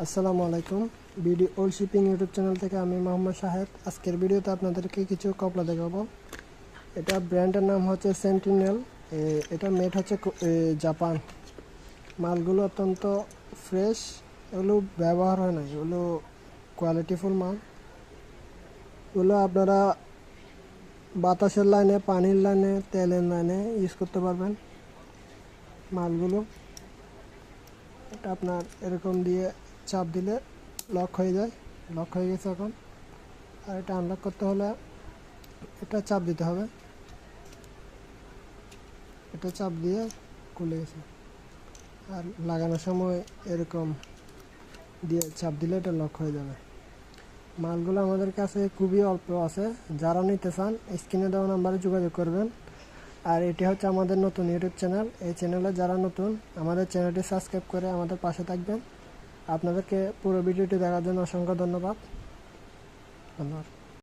আসসালামু আলাইকুম। বিডি ওল শিপিং ইউটিউব চ্যানেল থেকে আমি মোহাম্মদ শাহেদ। আজকের ভিডিওতে আপনাদেরকে কিছু কপড়া দেখাবো। এটা ব্র্যান্ডের নাম হচ্ছে সেন্টিনেল। এটা মেড হচ্ছে জাপান। মালগুলো অত্যন্ত ফ্রেশ, এগুলো ব্যবহার হয় না, এগুলো কোয়ালিটিফুল মাল। এগুলো আপনারা বাতাসের লাইনে, পানির লাইনে, তেলের লাইনে ইউজ করতে পারবেন। মালগুলো এটা আপনার এরকম দিয়ে চাপ দিলে লক হয়ে যায়। লক হয়ে গেছে এখন। আর এটা আনলক করতে হলে এটা চাপ দিতে হবে। এটা চাপ দিয়ে খুলে গেছে। আর লাগানোর সময় এরকম দিয়ে চাপ দিলে এটা লক হয়ে যাবে। মালগুলো আমাদের কাছে খুবই অল্প আছে। যারা নিতে চান স্ক্রিনে দেওয়া নাম্বারে যোগাযোগ করবেন। আর এটি হচ্ছে আমাদের নতুন ইউটিউব চ্যানেল। এই চ্যানেলে যারা নতুন, আমাদের চ্যানেলটি সাবস্ক্রাইব করে আমাদের পাশে থাকবেন। আপনাদেরকে পুরো ভিডিওটি দেখার জন্য অসংখ্য ধন্যবাদ।